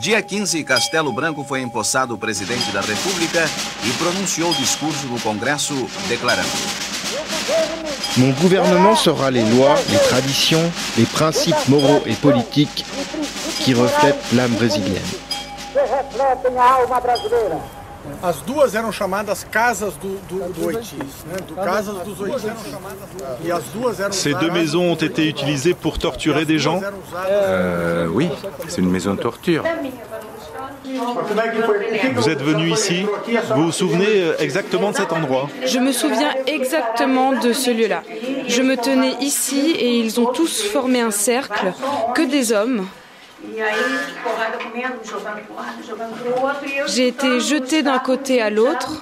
Dia 15, Castelo Branco foi empossado presidente da República e pronunciou o discurso no Congresso declarando: Mon gouvernement sera les lois, les traditions, les principes moraux et politiques qui reflètent l'âme brésilienne. As duas eram chamadas casas do Oitis, né? Casas dos Oitis. E as duas eram Ces deux maisons ont été utilisées pour torturer des gens? Oui, c'est une maison de torture. Vous êtes venu ici? Vous vous souvenez exactement de cet endroit? Je me souviens exactement de ce lieu-là. Je me tenais ici et ils ont tous formé un cercle, que des hommes. J'ai été jetée d'un côté à l'autre.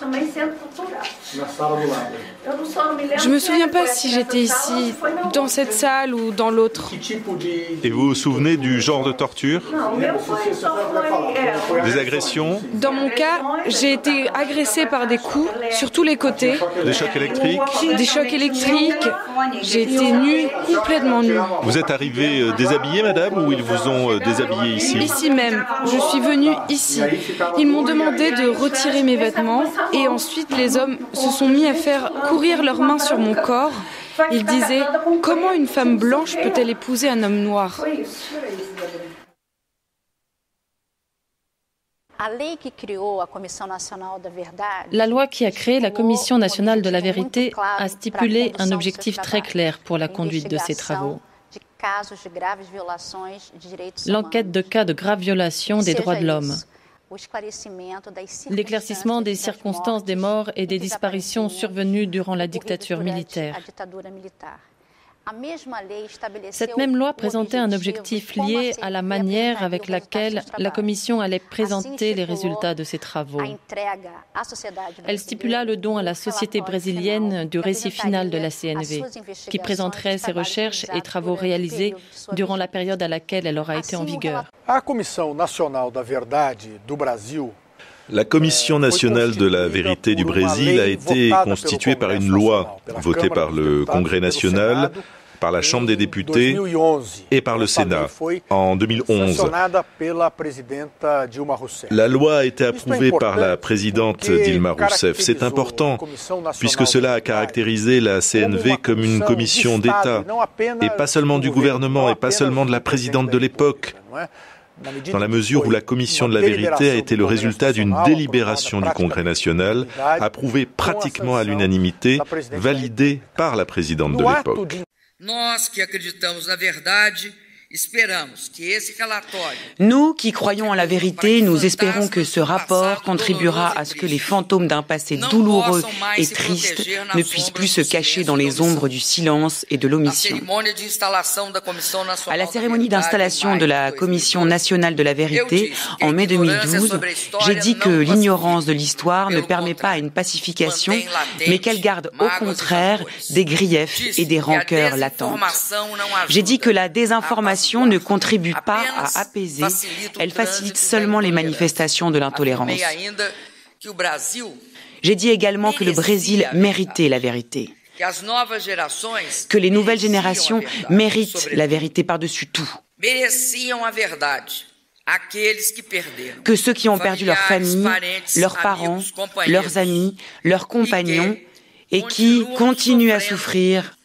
Je ne me souviens pas si j'étais ici, dans cette salle ou dans l'autre. Et vous vous souvenez du genre de torture? Des agressions? Dans mon cas, j'ai été agressée par des coups sur tous les côtés. Des chocs électriques? Des chocs électriques. J'ai été nue, complètement nue. Vous êtes arrivée déshabillée, madame, ou ils vous ont déshabillée ici? Ici même. Je suis venue ici. Ils m'ont demandé de retirer mes vêtements et ensuite les hommes se sont mis à faire courir leurs mains sur mon corps. Ils disaient « Comment une femme blanche peut-elle épouser un homme noir ?» La loi qui a créé la Commission nationale de la vérité a stipulé un objectif très clair pour la conduite de ces travaux. L'enquête de cas de graves violations des droits de l'homme, l'éclaircissement des circonstances des morts et des disparitions survenues durant la dictature militaire. Cette même loi présentait un objectif lié à la manière avec laquelle la Commission allait présenter les résultats de ses travaux. Elle stipula le don à la société brésilienne du récit final de la CNV, qui présenterait ses recherches et travaux réalisés durant la période à laquelle elle aura été en vigueur. A Comissão Nacional da Verdade do Brasil. La Commission nationale de la vérité du Brésil a été constituée par une loi votée par le Congrès national, par la Chambre des députés et par le Sénat en 2011. La loi a été approuvée par la présidente Dilma Rousseff. C'est important puisque cela a caractérisé la CNV comme une commission d'État et pas seulement du gouvernement et pas seulement de la présidente de l'époque, dans la mesure où la Commission de la vérité a été le résultat d'une délibération du Congrès national, approuvée pratiquement à l'unanimité, validée par la présidente de l'époque. Nous qui croyons en la vérité, nous espérons que ce rapport contribuera à ce que les fantômes d'un passé douloureux et triste ne puissent plus se cacher dans les ombres du silence et de l'omission. À la cérémonie d'installation de la Commission nationale de la vérité, en mai 2012, j'ai dit que l'ignorance de l'histoire ne permet pas une pacification, mais qu'elle garde au contraire des griefs et des rancœurs latentes. J'ai dit que la désinformation ne contribue pas à apaiser, elle facilite seulement les manifestations de l'intolérance. J'ai dit également que le Brésil méritait la vérité, que les nouvelles générations méritent la vérité par-dessus tout, que ceux qui ont perdu leur famille, leurs parents, leurs amis, leurs compagnons et qui continuent à souffrir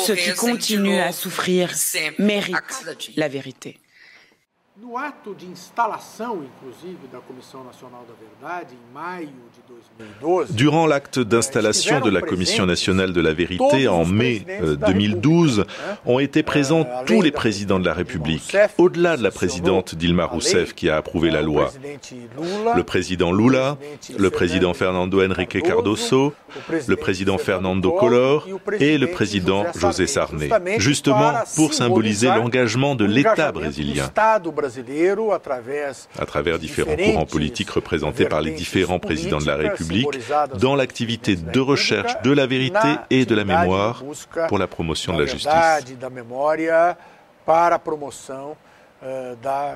Ceux qui continuent à souffrir méritent la vérité. Durant l'acte d'installation de la Commission nationale de la vérité en mai 2012, ont été présents tous les présidents de la République, au-delà de la présidente Dilma Rousseff qui a approuvé la loi. Le président Lula, le président Fernando Henrique Cardoso, le président Fernando Collor et le président José Sarney, justement pour symboliser l'engagement de l'État brésilien à travers différents courants politiques représentés par les différents présidents de la République dans l'activité de recherche de la vérité et de la mémoire pour la promotion de la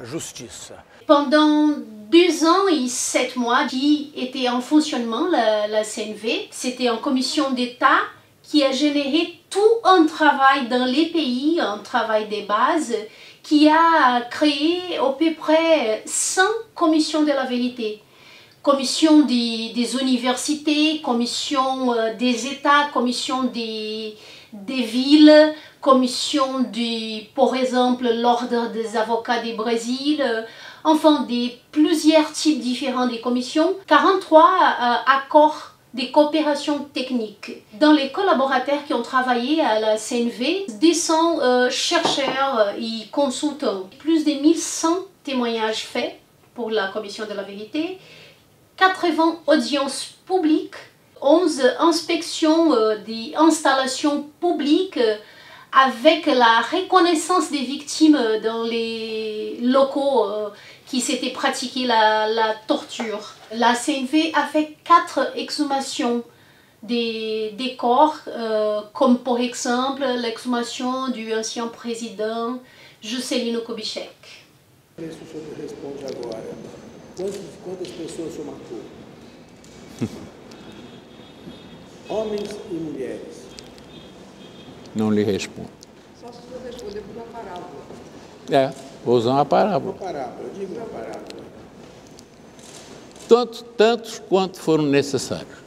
justice. Pendant 2 ans et 7 mois qui était en fonctionnement la CNV, c'était une commission d'État qui a généré tout un travail dans les pays, un travail de base, qui a créé à peu près 100 commissions de la vérité. Commission des universités, commission des États, commission des villes, commission par exemple, l'ordre des avocats du Brésil, enfin, plusieurs types différents de commissions, 43 accords de coopération technique. Dans les collaborateurs qui ont travaillé à la CNV, 200 chercheurs et consultants, plus de 1100 témoignages faits pour la Commission de la vérité, 80 audiences publiques, 11 inspections d'installations publiques avec la reconnaissance des victimes dans les locaux qui s'étaient pratiqués la torture. La CNV a fait 4 exhumations des corps, comme par exemple l'exhumation du ancien président Juscelino Kubitschek. Quantas pessoas o senhor matou? Homens e mulheres. Não lhe respondo. Só se o senhor responder por uma parábola. Vou usar uma parábola. Uma parábola, diga uma parábola. Tantos quanto foram necessários.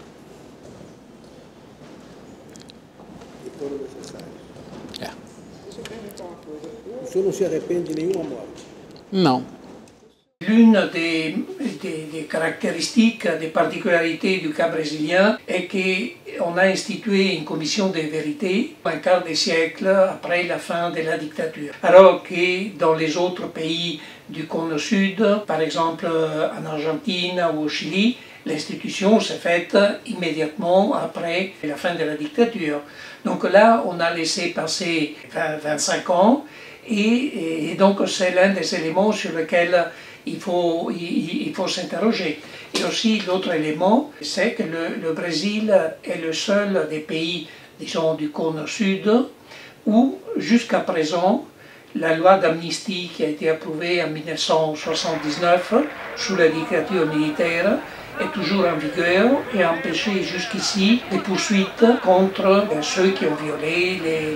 E foram necessários? Deixa eu perguntar uma coisa. O senhor não se arrepende de nenhuma morte? Não. L'une des caractéristiques, des particularités du cas brésilien est qu'on a institué une commission de vérité un quart de siècle après la fin de la dictature. Alors que dans les autres pays du Cône Sud, par exemple en Argentine ou au Chili, l'institution s'est faite immédiatement après la fin de la dictature. Donc là, on a laissé passer 25 ans et donc c'est l'un des éléments sur lesquels il faut s'interroger. Et aussi l'autre élément, c'est que le Brésil est le seul des pays, disons, du Cône Sud, où jusqu'à présent, la loi d'amnistie qui a été approuvée en 1979 sous la dictature militaire est toujours en vigueur et a empêché jusqu'ici des poursuites contre ceux qui ont violé les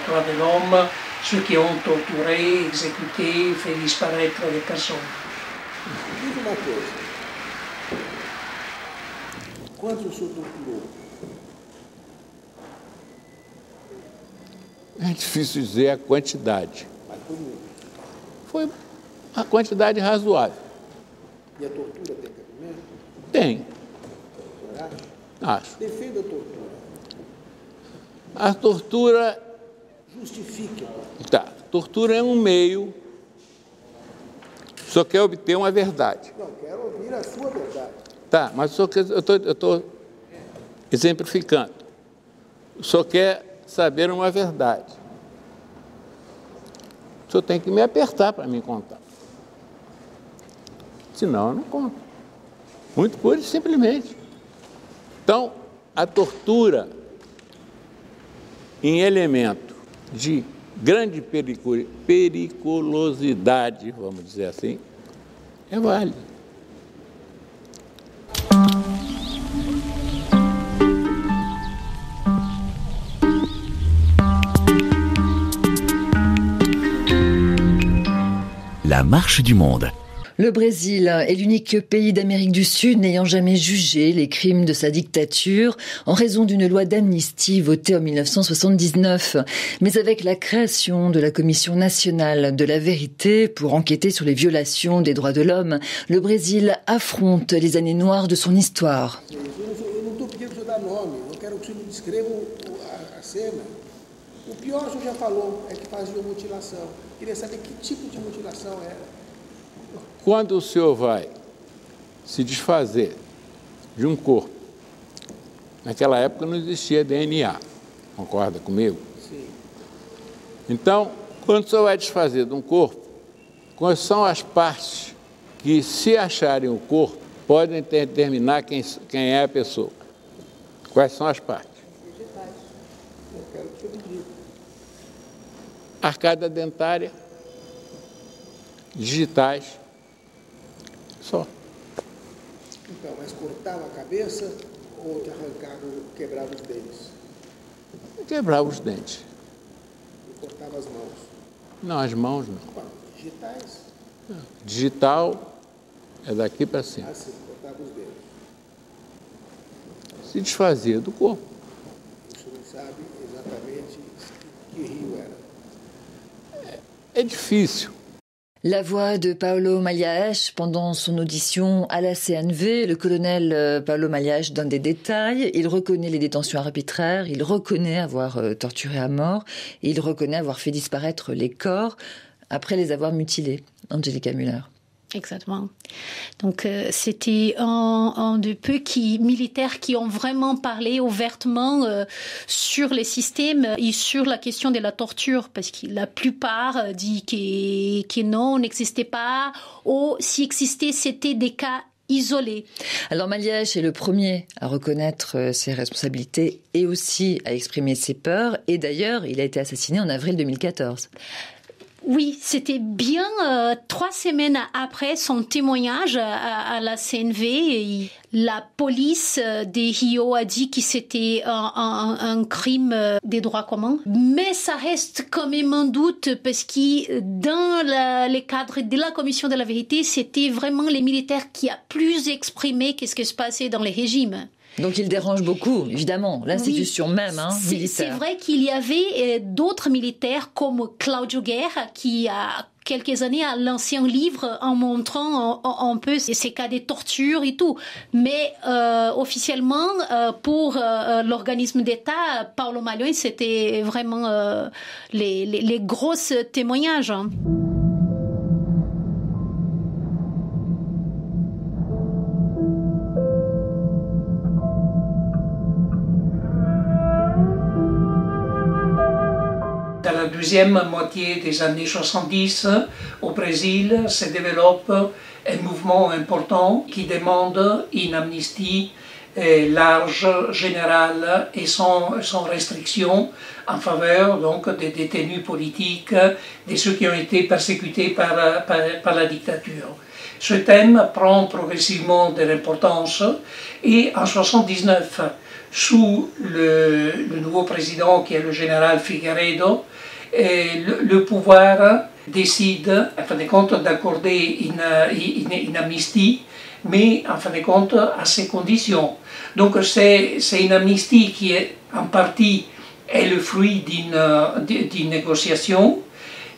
droits de l'homme, ceux qui ont torturé, exécuté, fait disparaître des personnes. Diz uma coisa. Quantos o senhor torturou? É difícil dizer a quantidade. Foi uma quantidade razoável. E a tortura tem cabimento? Tem. Acho. Defenda a tortura. A tortura... Justifique. Tá. Tortura é um meio. Só quer obter uma verdade. Não, quero ouvir a sua verdade. Tá, mas eu estou exemplificando. Só quer saber uma verdade. O senhor tem que me apertar para me contar. Senão eu não conto. Muito pura e simplesmente. Então, a tortura em elemento de grande periculosidade, vamos dizer assim, é válido. La marche du monde. Le Brésil est l'unique pays d'Amérique du Sud n'ayant jamais jugé les crimes de sa dictature en raison d'une loi d'amnistie votée en 1979. Mais avec la création de la Commission nationale de la vérité pour enquêter sur les violations des droits de l'homme, le Brésil affronte les années noires de son histoire. O pior, o senhor já falou, é que faziam mutilação. Queria saber que tipo de mutilação era. Quando o senhor vai se desfazer de um corpo, naquela época não existia DNA, concorda comigo? Sim. Então, quando o senhor vai desfazer de um corpo, quais são as partes que, se acharem o corpo, podem determinar quem é a pessoa? Quais são as partes? Arcada dentária, digitais, só. Então, mas cortava a cabeça ou te arrancava, quebrava os dentes? Quebrava os dentes. E cortava as mãos? Não, as mãos não. Digitais? Não. Digital é daqui para cima. Ah, sim, cortava os dedos. Se desfazia do corpo. O senhor não sabe exatamente que rio era? É difícil. La voix de Paulo Magalhães pendant son audition à la CNV. Le colonel Paulo Magalhães donne des détails. Il reconnaît les détentions arbitraires, il reconnaît avoir torturé à mort et il reconnaît avoir fait disparaître les corps après les avoir mutilés. Angelica Müller. Exactement. Donc c'était un de peu militaires qui ont vraiment parlé ouvertement sur les systèmes et sur la question de la torture, parce que la plupart disent que non, n'existait pas, ou si existait, c'était des cas isolés. Alors Magalhães est le premier à reconnaître ses responsabilités et aussi à exprimer ses peurs, et d'ailleurs il a été assassiné en avril 2014. Oui, c'était bien 3 semaines après son témoignage à la CNV. La police de Rio a dit que c'était un crime des droits communs. Mais ça reste quand même un doute parce que dans le cadre de la Commission de la vérité, c'était vraiment les militaires qui a plus exprimé qu'est-ce qui se passait dans les régimes. Donc il dérange beaucoup, évidemment, l'institution même militaire. C'est vrai qu'il y avait d'autres militaires comme Claudio Guerra qui a quelques années a lancé un livre en montrant un peu ces cas de torture et tout. Mais officiellement, pour l'organisme d'État, Paulo Magalhães, c'était vraiment les gros témoignages. Dans la deuxième moitié des années 70, au Brésil, se développe un mouvement important qui demande une amnistie large, générale et sans restriction en faveur donc, des détenus politiques, de ceux qui ont été persécutés par la dictature. Ce thème prend progressivement de l'importance et en 1979, sous le nouveau président qui est le général Figueiredo, le pouvoir décide en fin de compte d'accorder une amnistie, mais en fin de compte à ses conditions. Donc c'est une amnistie qui est en partie est le fruit d'une négociation,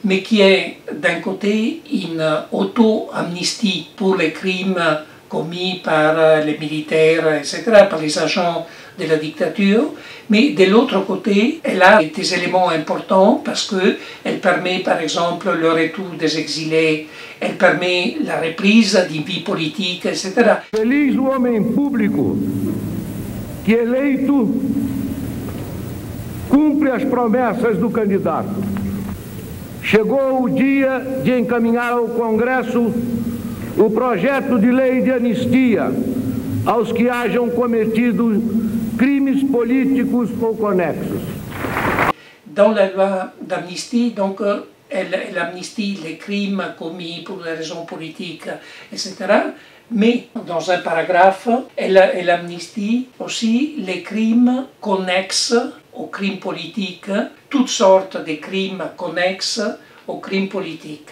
mais qui est d'un côté une auto-amnistie pour les crimes commis par les militaires, etc., par les agents de la dictature, mais de l'autre côté, elle a des éléments importants parce qu'elle permet par exemple le retour des exilés, elle permet la reprise d'une vie politique, etc. Feliz o homem público que eleito cumpre as promessas do candidato. Chegou o dia de encaminhar ao Congresso o projeto de lei de anistia aos que hajam cometido crimes políticos ou conexos. Dans la loi d'amnistie, donc, elle amnistie les crimes commis pour des raisons politiques, etc. Mais dans un paragraphe, elle amnistie aussi les crimes connexes aux crimes politiques, toutes sortes de crimes connexes aux crimes politiques.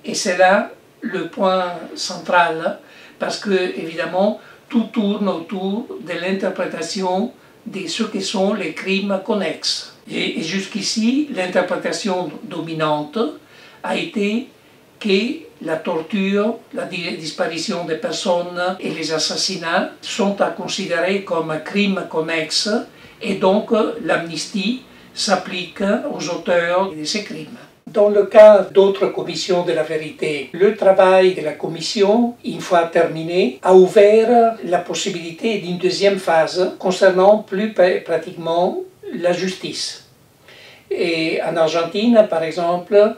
Et cela le point central, parce que, évidemment, tout tourne autour de l'interprétation de ce que sont les crimes connexes. Et jusqu'ici, l'interprétation dominante a été que la torture, la disparition des personnes et les assassinats sont à considérer comme crimes connexes et donc l'amnistie s'applique aux auteurs de ces crimes. Dans le cas d'autres commissions de la vérité, le travail de la commission, une fois terminé, a ouvert la possibilité d'une deuxième phase concernant plus pratiquement la justice. Et en Argentine, par exemple,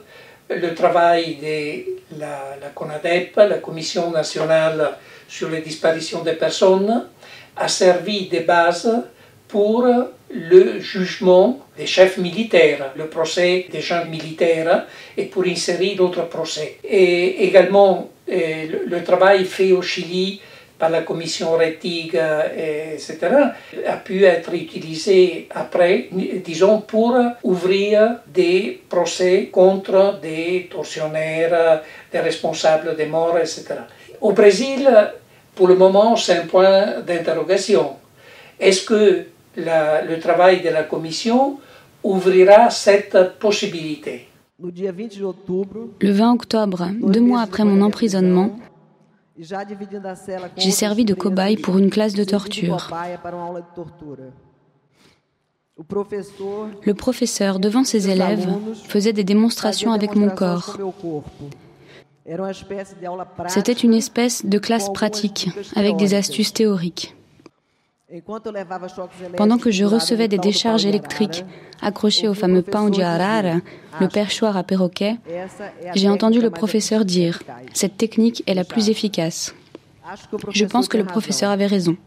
le travail de la CONADEP, la Commission nationale sur les disparitions des personnes, a servi de base pour le jugement des chefs militaires, le procès des gens militaires et pour une série d'autres procès. Et également, le travail fait au Chili par la commission Rettig, etc., a pu être utilisé après, disons, pour ouvrir des procès contre des tortionnaires, des responsables des morts, etc. Au Brésil, pour le moment, c'est un point d'interrogation. Est-ce que le travail de la commission ouvrira cette possibilité? Le 20 octobre, 2 mois après mon emprisonnement, j'ai servi de cobaye pour une classe de torture. Le professeur, devant ses élèves, faisait des démonstrations avec mon corps. C'était une espèce de classe pratique, avec des astuces théoriques. Pendant que je recevais des décharges électriques accrochées au fameux pão de arara, le perchoir à perroquet, j'ai entendu le professeur dire « Cette technique est la plus efficace ». Je pense que le professeur avait raison.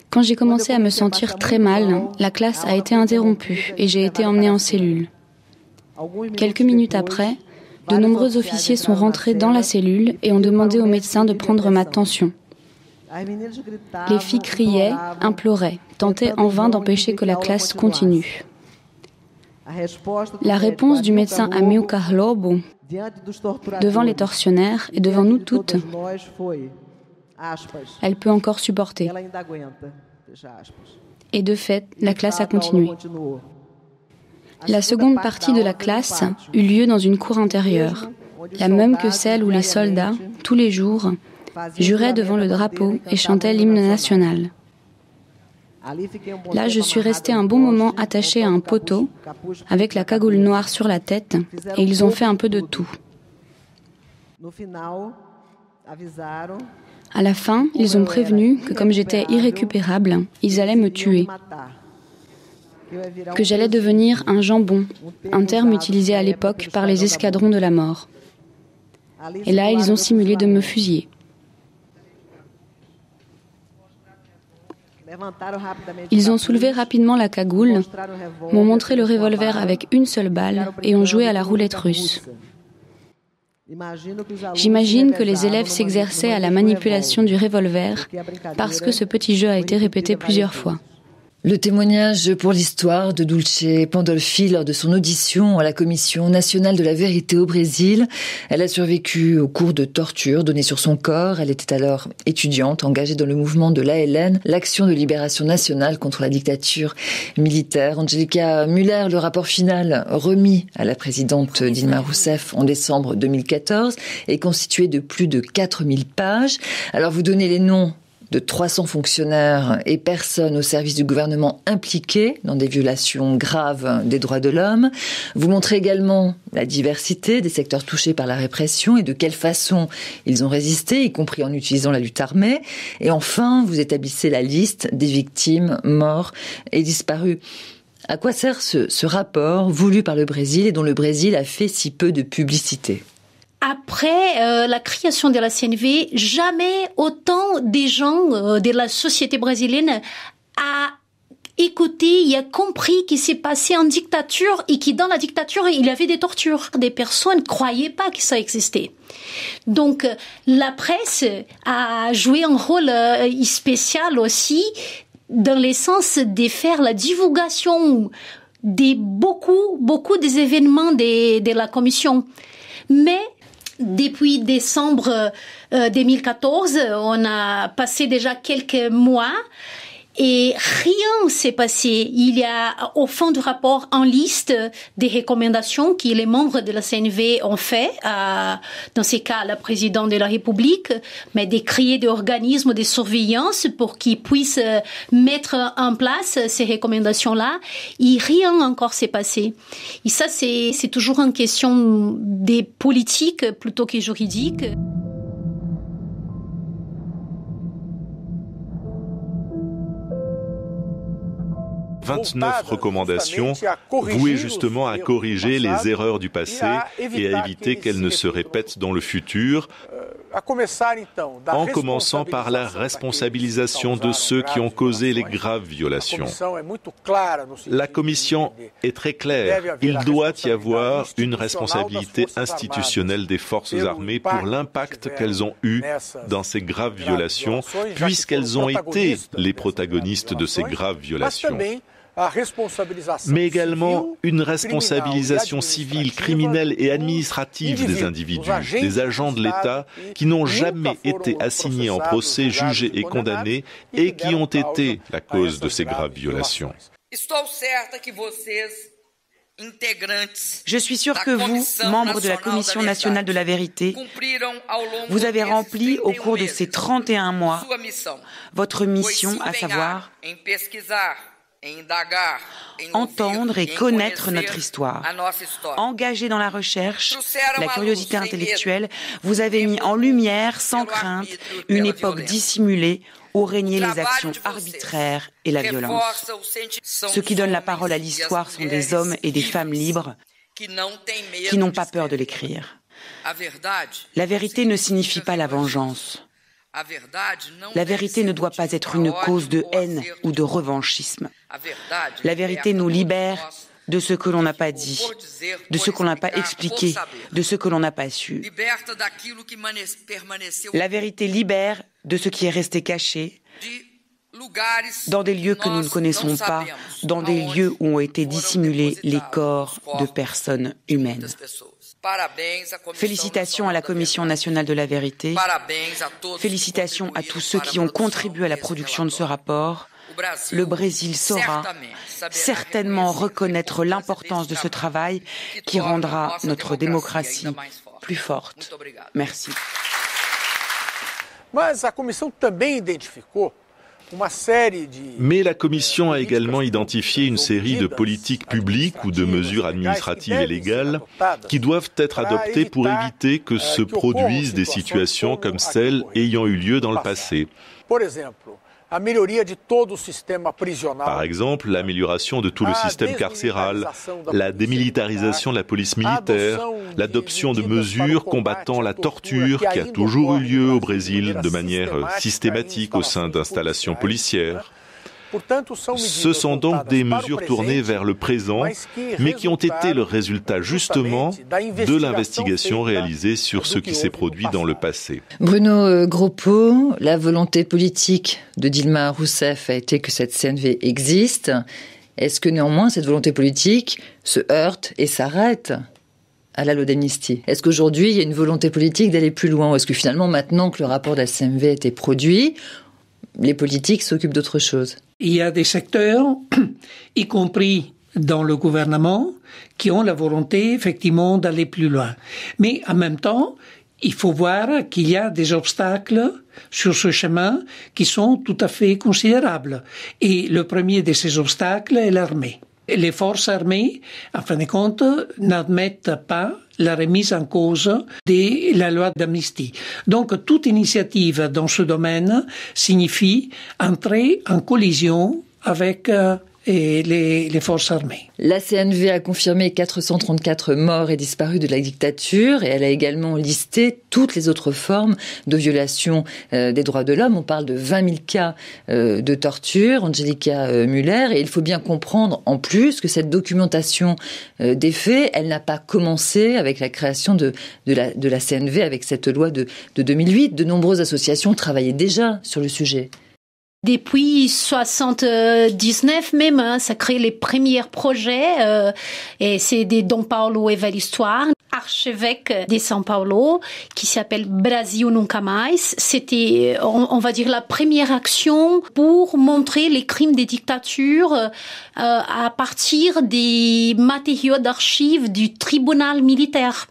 Quand j'ai commencé à me sentir très mal, la classe a été interrompue et j'ai été emmenée en cellule. Quelques minutes après, de nombreux officiers sont rentrés dans la cellule et ont demandé au médecin de prendre ma tension. Les filles criaient, imploraient, tentaient en vain d'empêcher que la classe continue. La réponse du médecin Amilcar Lobo, devant les tortionnaires et devant nous toutes, elle peut encore supporter. Et de fait, la classe a continué. La seconde partie de la classe eut lieu dans une cour intérieure, la même que celle où les soldats, tous les jours, juraient devant le drapeau et chantaient l'hymne national. Là, je suis restée un bon moment attachée à un poteau, avec la cagoule noire sur la tête, et ils ont fait un peu de tout. À la fin, ils ont prévenu que comme j'étais irrécupérable, ils allaient me tuer. Que j'allais devenir un jambon, un terme utilisé à l'époque par les escadrons de la mort. Et là, ils ont simulé de me fusiller. Ils ont soulevé rapidement la cagoule, m'ont montré le revolver avec une seule balle et ont joué à la roulette russe. J'imagine que les élèves s'exerçaient à la manipulation du revolver parce que ce petit jeu a été répété plusieurs fois. Le témoignage pour l'histoire de Dulce Pandolfi lors de son audition à la Commission nationale de la vérité au Brésil. Elle a survécu au cours de tortures données sur son corps. Elle était alors étudiante, engagée dans le mouvement de l'ALN, l'Action de libération nationale contre la dictature militaire. Angelica Müller, le rapport final remis à la présidente Dilma Rousseff en décembre 2014 est constitué de plus de 4000 pages. Alors vous donnez les noms de 300 fonctionnaires et personnes au service du gouvernement impliqués dans des violations graves des droits de l'homme. Vous montrez également la diversité des secteurs touchés par la répression et de quelle façon ils ont résisté, y compris en utilisant la lutte armée. Et enfin, vous établissez la liste des victimes, morts et disparus. À quoi sert ce rapport voulu par le Brésil et dont le Brésil a fait si peu de publicité ? Après la création de la CNV, jamais autant de gens de la société brésilienne a écouté et a compris qu'il s'est passé en dictature et que dans la dictature, il y avait des tortures. Des personnes ne croyaient pas que ça existait. Donc, la presse a joué un rôle spécial aussi dans le sens de faire la divulgation de beaucoup des événements de la commission. Mais Depuis décembre 2014, on a passé déjà quelques mois et rien s'est passé. Il y a au fond du rapport une liste des recommandations que les membres de la CNV ont fait, dans ces cas, la présidente de la République, mais de créer des organismes de surveillance pour qu'ils puissent mettre en place ces recommandations-là. Et rien encore s'est passé. Et ça, c'est toujours une question des politiques plutôt que juridiques. 29 recommandations vouées justement à corriger les erreurs du passé et à éviter qu'elles ne se répètent dans le futur, en commençant par la responsabilisation de ceux qui ont causé les graves violations. La Commission est très claire. Il doit y avoir une responsabilité institutionnelle des forces armées pour l'impact qu'elles ont eu dans ces graves violations, puisqu'elles ont été les protagonistes de ces graves violations. Mais également une responsabilisation civile, criminelle et administrative des individus, des agents de l'État qui n'ont jamais été assignés en procès, jugés et condamnés et qui ont été la cause de ces graves violations. Je suis sûr que vous, membres de la Commission nationale de la vérité, vous avez rempli au cours de ces 31 mois votre mission, à savoir entendre et connaître notre histoire. Engagé dans la recherche, la curiosité intellectuelle, vous avez mis en lumière, sans crainte, une époque dissimulée où régnaient les actions arbitraires et la violence. Ceux qui donnent la parole à l'histoire sont des hommes et des femmes libres qui n'ont pas peur de l'écrire. La vérité ne signifie pas la vengeance. La vérité ne doit pas être une cause de haine ou de revanchisme. La vérité nous libère de ce que l'on n'a pas dit, de ce qu'on n'a pas expliqué, de ce que l'on n'a pas su. La vérité libère de ce qui est resté caché, dans des lieux que nous ne connaissons pas, dans des lieux où ont été dissimulés les corps de personnes humaines. Félicitations à la Commission nationale de la vérité. Félicitations à tous ceux qui ont contribué à la production de ce rapport. Le Brésil saura certainement reconnaître l'importance de ce travail qui rendra notre démocratie plus forte. Merci. Mais la Commission a également identifié une série de politiques publiques ou de mesures administratives et légales qui doivent être adoptées pour éviter que se produisent des situations comme celles ayant eu lieu dans le passé. Par exemple, l'amélioration de tout le système carcéral, la démilitarisation de la police militaire, l'adoption de mesures combattant la torture qui a toujours eu lieu au Brésil de manière systématique au sein d'installations policières. Ce sont donc des mesures tournées vers le présent, mais qui ont été le résultat justement de l'investigation réalisée sur ce qui s'est produit dans le passé. Bruno Groppo, la volonté politique de Dilma Rousseff a été que cette CNV existe. Est-ce que néanmoins cette volonté politique se heurte et s'arrête à la loi d'amnistie? Est-ce qu'aujourd'hui il y a une volonté politique d'aller plus loin? Ou est-ce que finalement, maintenant que le rapport de la CNV a été produit, les politiques s'occupent d'autre chose? Il y a des secteurs, y compris dans le gouvernement, qui ont la volonté effectivement d'aller plus loin. Mais en même temps, il faut voir qu'il y a des obstacles sur ce chemin qui sont tout à fait considérables. Et le premier de ces obstacles est l'armée. Les forces armées, en fin de compte, n'admettent pas la remise en cause de la loi d'amnistie. Donc, toute initiative dans ce domaine signifie entrer en collision avec les forces armées. La CNV a confirmé 434 morts et disparus de la dictature et elle a également listé toutes les autres formes de violation des droits de l'homme. On parle de 20 000 cas de torture, Angelica Müller, et il faut bien comprendre en plus que cette documentation des faits, elle n'a pas commencé avec la création de la CNV, avec cette loi de 2008. De nombreuses associations travaillaient déjà sur le sujet. Depuis 79 même, hein, ça crée les premiers projets et c'est des Dom Paulo Evaristo, archevêque de São Paulo, qui s'appelle Brasil Nunca Mais. C'était, on va dire, la première action pour montrer les crimes des dictatures à partir des matériaux d'archives du tribunal militaire.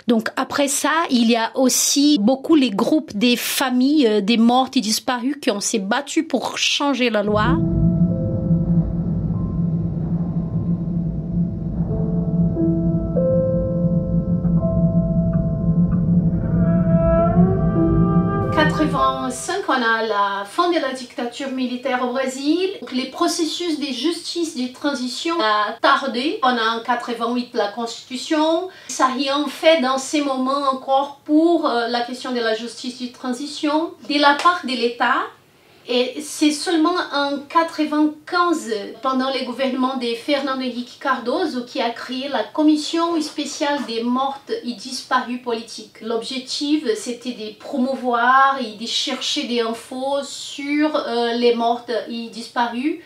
Donc après ça, il y a aussi beaucoup les groupes des familles des morts et disparus qui ont s'est battus pour changer la loi. En 1985, on a la fin de la dictature militaire au Brésil. Donc, les processus de justice de transition a tardé. On a en 88 la Constitution. Ça n'a rien fait dans ces moments encore pour la question de la justice de transition de la part de l'État. Et c'est seulement en 95, pendant le gouvernement de Fernando Henrique Cardoso, qui a créé la commission spéciale des mortes et disparues politiques. L'objectif, c'était de promouvoir et de chercher des infos sur les mortes et disparues,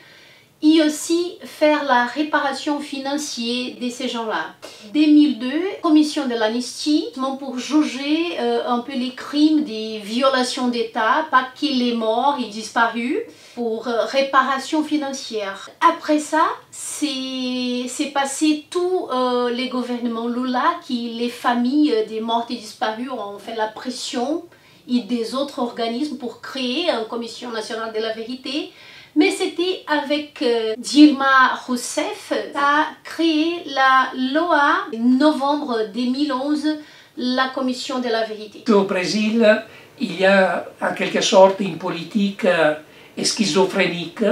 et aussi faire la réparation financière de ces gens-là. 2002, commission de l'amnistie, pour juger un peu les crimes des violations d'État, pas que les morts et disparus, pour réparation financière. Après ça, c'est passé tous les gouvernements Lula, qui les familles des morts et disparus ont fait la pression, et des autres organismes pour créer une commission nationale de la vérité. Mais c'était avec Dilma Rousseff, ça a créé la loi novembre 2011, la commission de la vérité. Au Brésil, il y a en quelque sorte une politique schizophrénique,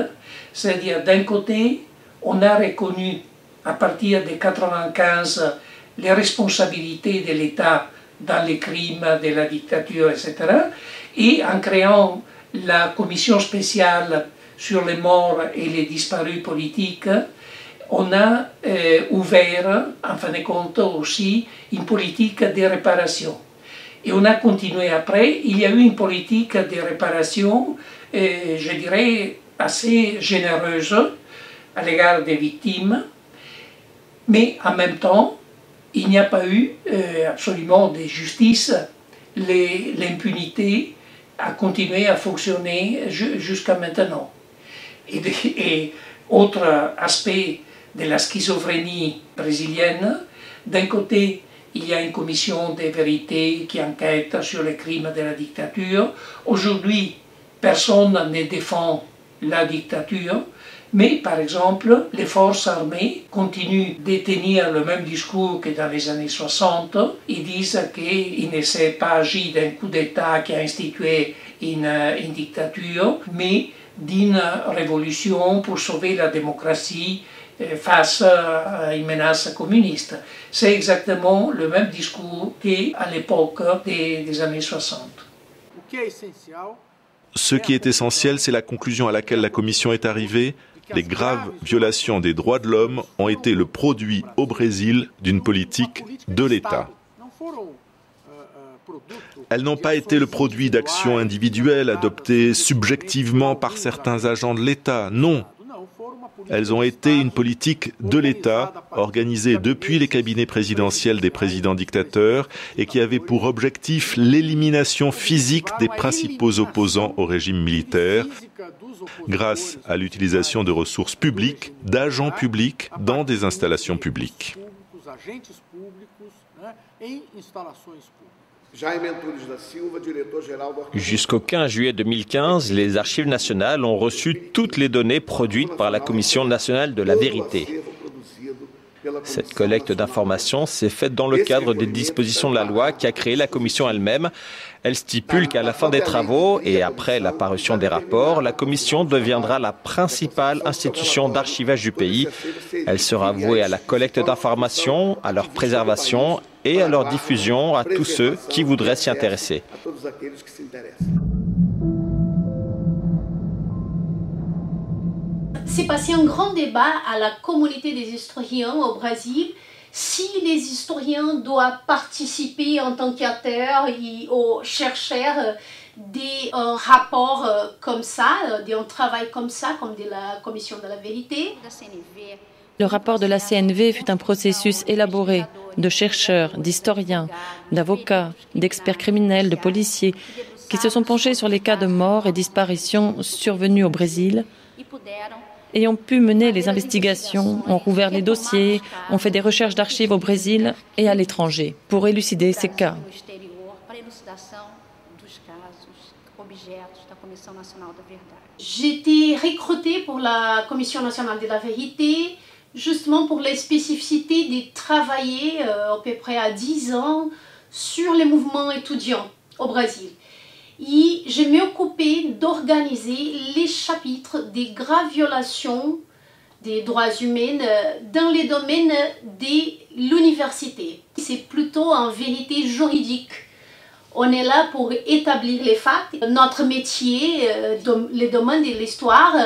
c'est-à-dire d'un côté, on a reconnu à partir de 1995 les responsabilités de l'État dans les crimes de la dictature, etc. Et en créant la commission spéciale sur les morts et les disparus politiques, on a ouvert, en fin de compte, aussi une politique de réparation. Et on a continué après. Il y a eu une politique de réparation, je dirais, assez généreuse à l'égard des victimes, mais en même temps, il n'y a pas eu absolument de justice. L'impunité a continué à fonctionner jusqu'à maintenant. Et autre aspect de la schizophrénie brésilienne, d'un côté, il y a une commission de vérité qui enquête sur les crimes de la dictature. Aujourd'hui, personne ne défend la dictature, mais par exemple, les forces armées continuent de tenir le même discours que dans les années 60. Ils disent qu'ils ne s'est pas agi d'un coup d'État qui a institué une dictature, mais d'une révolution pour sauver la démocratie face à une menace communiste. C'est exactement le même discours qu'à l'époque des années 60. Ce qui est essentiel, c'est la conclusion à laquelle la Commission est arrivée. Les graves violations des droits de l'homme ont été le produit au Brésil d'une politique de l'État. Elles n'ont pas été le produit d'actions individuelles adoptées subjectivement par certains agents de l'État, non. Elles ont été une politique de l'État, organisée depuis les cabinets présidentiels des présidents dictateurs et qui avait pour objectif l'élimination physique des principaux opposants au régime militaire, grâce à l'utilisation de ressources publiques, d'agents publics dans des installations publiques. Jusqu'au 15 juillet 2015, les archives nationales ont reçu toutes les données produites par la Commission nationale de la vérité. Cette collecte d'informations s'est faite dans le cadre des dispositions de la loi qui a créé la commission elle-même. Elle stipule qu'à la fin des travaux et après la parution des rapports, la commission deviendra la principale institution d'archivage du pays. Elle sera vouée à la collecte d'informations, à leur préservation et à leur diffusion à tous ceux qui voudraient s'y intéresser. C'est passé un grand débat à la communauté des historiens au Brésil si les historiens doivent participer en tant qu'auteurs ou chercheurs des rapports comme ça, d'un travail comme ça, comme de la Commission de la vérité. Le rapport de la CNV fut un processus élaboré de chercheurs, d'historiens, d'avocats, d'experts criminels, de policiers, qui se sont penchés sur les cas de mort et disparitions survenus au Brésil et ont pu mener les investigations, ont rouvert les dossiers, ont fait des recherches d'archives au Brésil et à l'étranger pour élucider ces cas. J'ai été recrutée pour la Commission nationale de la vérité, justement pour les spécificités de travailler à peu près à 10 ans sur les mouvements étudiants au Brésil. Et je m'occupais d'organiser les chapitres des graves violations des droits humains dans les domaines de l'université. C'est plutôt en vérité juridique. On est là pour établir les faits. Notre métier, le domaine de l'histoire,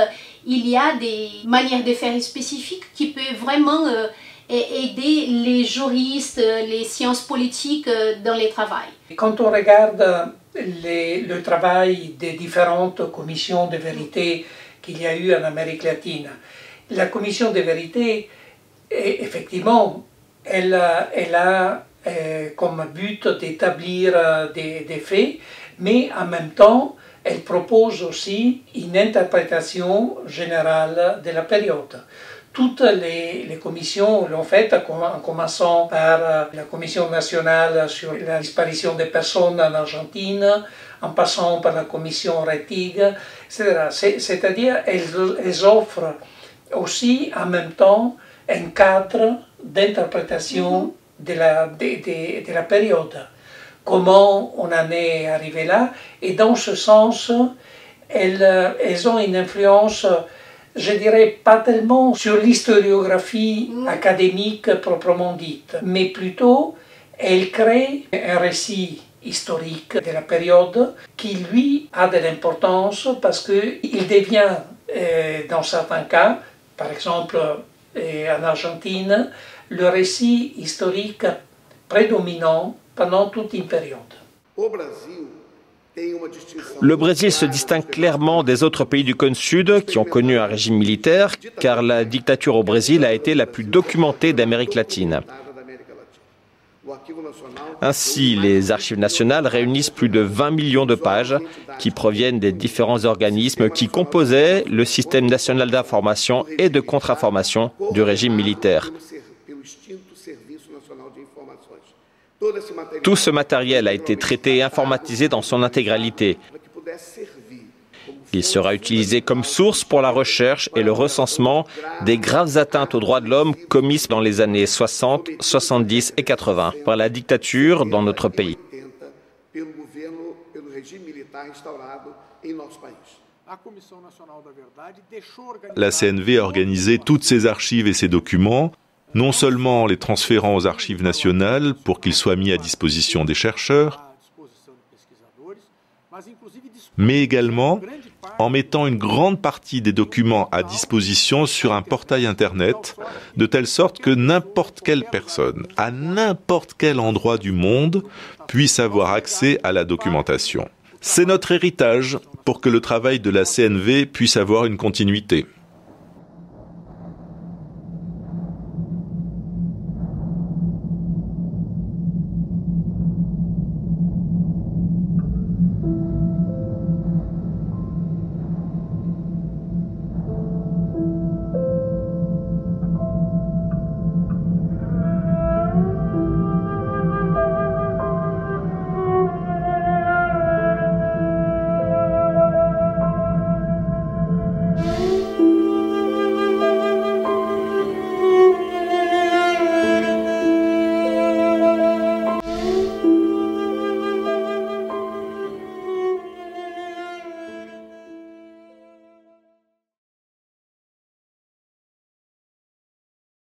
il y a des manières de faire spécifiques qui peuvent vraiment aider les juristes, les sciences politiques dans le travail. Quand on regarde le travail des différentes commissions de vérité qu'il y a eu en Amérique latine, la commission de vérité, effectivement, elle a comme but d'établir des faits, mais en même temps, elle propose aussi une interprétation générale de la période. Toutes les commissions l'ont fait, en commençant par la Commission nationale sur la disparition des personnes en Argentine, en passant par la Commission Rettig, etc. C'est-à-dire elles offrent aussi en même temps un cadre d'interprétation de la période. Comment on en est arrivé là, et dans ce sens, elles ont une influence, je dirais, pas tellement sur l'historiographie académique proprement dite, mais plutôt elles créent un récit historique de la période qui, lui, a de l'importance parce qu'il devient, dans certains cas, par exemple en Argentine, le récit historique prédominant pendant toute une période. Le Brésil se distingue clairement des autres pays du cône sud qui ont connu un régime militaire, car la dictature au Brésil a été la plus documentée d'Amérique latine. Ainsi, les archives nationales réunissent plus de 20 millions de pages qui proviennent des différents organismes qui composaient le système national d'information et de contre-information du régime militaire. Tout ce matériel a été traité et informatisé dans son intégralité. Il sera utilisé comme source pour la recherche et le recensement des graves atteintes aux droits de l'homme commises dans les années 60, 70 et 80 par la dictature dans notre pays. La CNV a organisé toutes ces archives et ces documents, non seulement en les transférant aux archives nationales pour qu'ils soient mis à disposition des chercheurs, mais également en mettant une grande partie des documents à disposition sur un portail Internet, de telle sorte que n'importe quelle personne, à n'importe quel endroit du monde, puisse avoir accès à la documentation. C'est notre héritage pour que le travail de la CNV puisse avoir une continuité.